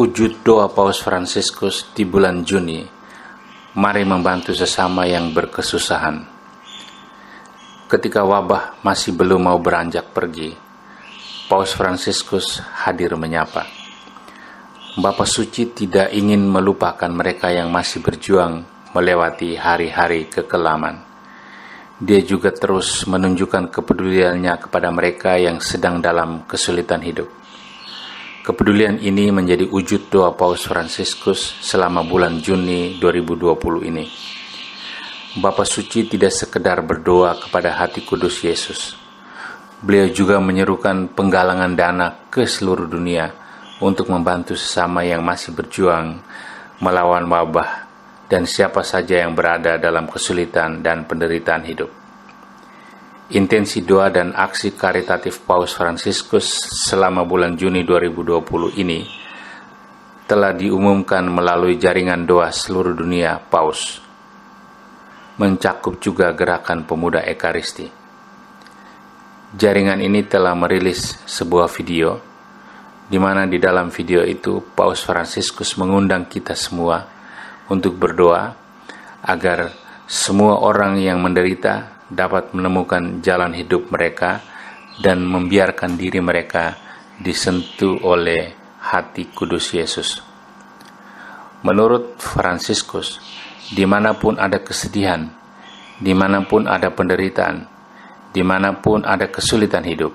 Wujud doa Paus Fransiskus di bulan Juni, mari membantu sesama yang berkesusahan. Ketika wabah masih belum mau beranjak pergi, Paus Fransiskus hadir menyapa. Bapa Suci tidak ingin melupakan mereka yang masih berjuang melewati hari-hari kekelaman. Dia juga terus menunjukkan kepeduliannya kepada mereka yang sedang dalam kesulitan hidup. Kepedulian ini menjadi wujud doa Paus Fransiskus selama bulan Juni 2020 ini. Bapa Suci tidak sekedar berdoa kepada hati kudus Yesus. Beliau juga menyerukan penggalangan dana ke seluruh dunia untuk membantu sesama yang masih berjuang melawan wabah dan siapa saja yang berada dalam kesulitan dan penderitaan hidup. Intensi doa dan aksi karitatif Paus Fransiskus selama bulan Juni 2020 ini telah diumumkan melalui jaringan doa seluruh dunia Paus. Mencakup juga gerakan pemuda Ekaristi. Jaringan ini telah merilis sebuah video, di mana di dalam video itu Paus Fransiskus mengundang kita semua untuk berdoa agar semua orang yang menderita dapat menemukan jalan hidup mereka dan membiarkan diri mereka disentuh oleh hati kudus Yesus. Menurut Fransiskus, dimanapun ada kesedihan, dimanapun ada penderitaan, dimanapun ada kesulitan hidup,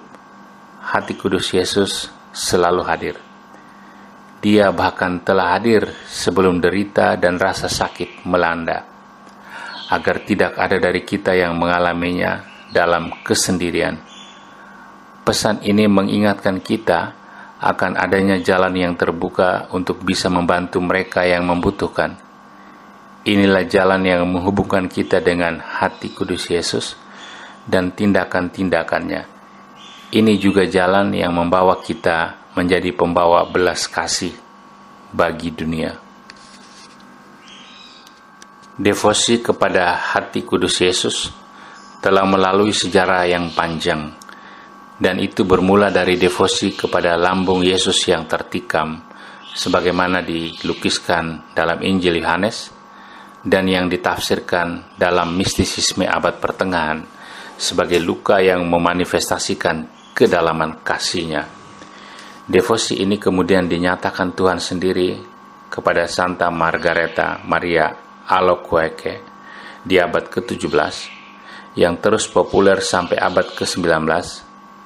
hati kudus Yesus selalu hadir. Dia bahkan telah hadir sebelum derita dan rasa sakit melanda, agar tidak ada dari kita yang mengalaminya dalam kesendirian. Pesan ini mengingatkan kita akan adanya jalan yang terbuka untuk bisa membantu mereka yang membutuhkan. Inilah jalan yang menghubungkan kita dengan hati kudus Yesus dan tindakan-tindakannya. Ini juga jalan yang membawa kita menjadi pembawa belas kasih bagi dunia. Devosi kepada hati kudus Yesus telah melalui sejarah yang panjang, dan itu bermula dari devosi kepada lambung Yesus yang tertikam, sebagaimana dilukiskan dalam Injil Yohanes, dan yang ditafsirkan dalam mistisisme abad pertengahan sebagai luka yang memanifestasikan kedalaman kasih-Nya. Devosi ini kemudian dinyatakan Tuhan sendiri kepada Santa Margareta Maria Alacoque di abad ke-17, yang terus populer sampai abad ke-19,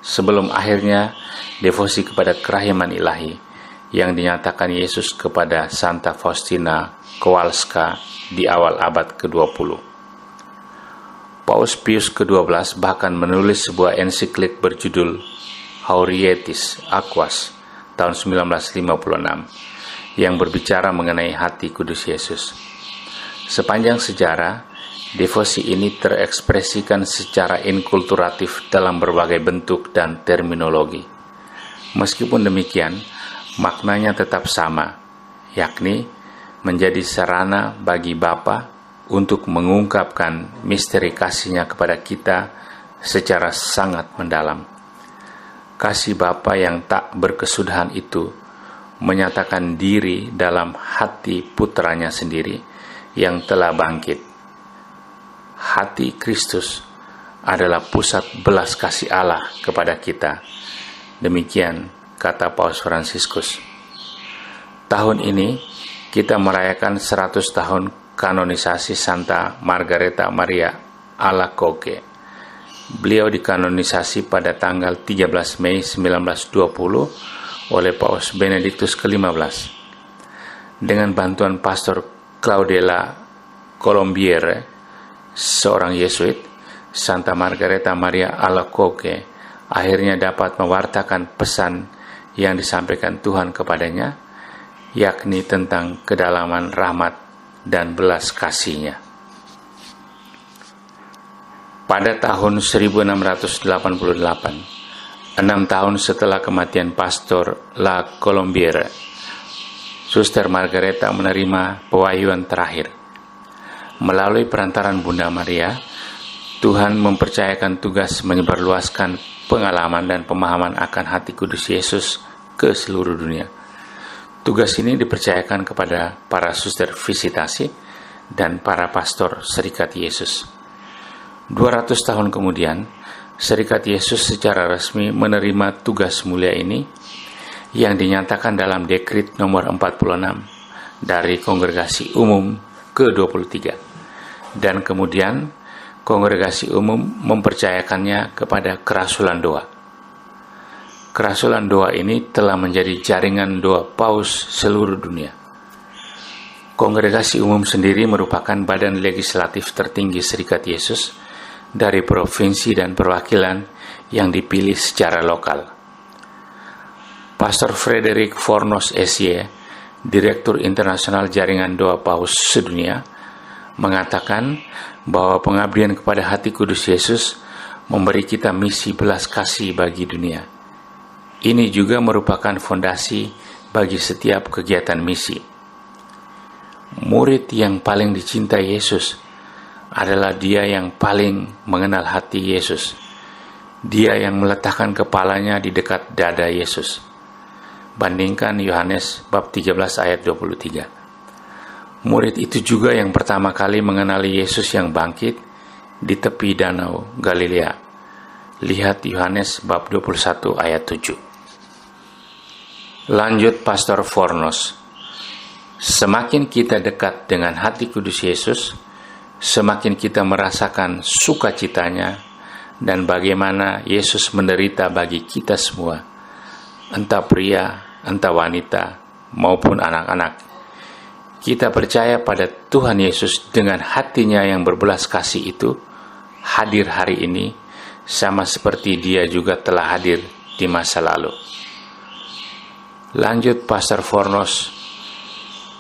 sebelum akhirnya devosi kepada kerahiman ilahi yang dinyatakan Yesus kepada Santa Faustina Kowalska di awal abad ke-20. Paus Pius ke-12 bahkan menulis sebuah ensiklik berjudul Haurietis Aquas tahun 1956 yang berbicara mengenai hati kudus Yesus. Sepanjang sejarah, devosi ini terekspresikan secara inkulturatif dalam berbagai bentuk dan terminologi. Meskipun demikian, maknanya tetap sama, yakni menjadi sarana bagi Bapa untuk mengungkapkan misteri kasih-Nya kepada kita secara sangat mendalam. Kasih Bapa yang tak berkesudahan itu menyatakan diri dalam hati putranya sendiri yang telah bangkit. Hati Kristus adalah pusat belas kasih Allah kepada kita. Demikian kata Paus Fransiskus. Tahun ini kita merayakan 100 tahun kanonisasi Santa Margareta Maria Alacoque. Beliau dikanonisasi pada tanggal 13 Mei 1920 oleh Paus Benediktus ke-15. Dengan bantuan Pastor Claudela Colombiere, seorang Yesuit, Santa Margareta Maria Alacoque akhirnya dapat mewartakan pesan yang disampaikan Tuhan kepadanya, yakni tentang kedalaman rahmat dan belas kasih-Nya. Pada tahun 1688, 6 tahun setelah kematian Pastor La Colombiere, Suster Margareta menerima pewahyuan terakhir. Melalui perantaran Bunda Maria, Tuhan mempercayakan tugas menyebarluaskan pengalaman dan pemahaman akan hati kudus Yesus ke seluruh dunia. Tugas ini dipercayakan kepada para suster visitasi dan para pastor Serikat Yesus. 200 tahun kemudian, Serikat Yesus secara resmi menerima tugas mulia ini yang dinyatakan dalam dekrit nomor 46 dari Kongregasi Umum ke-23. Dan kemudian Kongregasi Umum mempercayakannya kepada Kerasulan Doa. Kerasulan Doa ini telah menjadi jaringan doa paus seluruh dunia. Kongregasi Umum sendiri merupakan badan legislatif tertinggi Serikat Yesus dari provinsi dan perwakilan yang dipilih secara lokal. Pastor Frederick Fornos S.Y., Direktur Internasional Jaringan Doa Paus Sedunia, mengatakan bahwa pengabdian kepada hati kudus Yesus memberi kita misi belas kasih bagi dunia. Ini juga merupakan fondasi bagi setiap kegiatan misi. Murid yang paling dicintai Yesus adalah dia yang paling mengenal hati Yesus. Dia yang meletakkan kepalanya di dekat dada Yesus. Bandingkan Yohanes bab 13 ayat 23. Murid itu juga yang pertama kali mengenali Yesus yang bangkit di tepi danau Galilea. Lihat Yohanes bab 21 ayat 7. Lanjut Pastor Fornos. Semakin kita dekat dengan hati kudus Yesus, semakin kita merasakan sukacitanya dan bagaimana Yesus menderita bagi kita semua, entah pria, entah wanita, maupun anak-anak. Kita percaya pada Tuhan Yesus dengan hatinya yang berbelas kasih itu hadir hari ini, sama seperti dia juga telah hadir di masa lalu. Lanjut Pastor Fornos.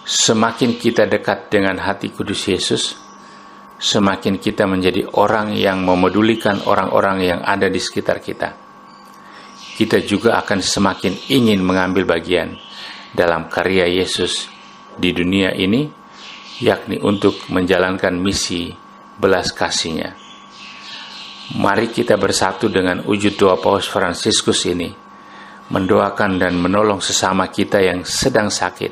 Semakin kita dekat dengan hati kudus Yesus, semakin kita menjadi orang yang memedulikan orang-orang yang ada di sekitar kita. Kita juga akan semakin ingin mengambil bagian dalam karya Yesus di dunia ini, yakni untuk menjalankan misi belas kasih-Nya. Mari kita bersatu dengan wujud doa Paus Fransiskus ini, mendoakan dan menolong sesama kita yang sedang sakit,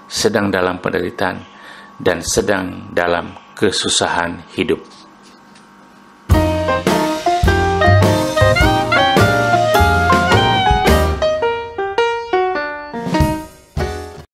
sedang dalam penderitaan, dan sedang dalam kesusahan hidup.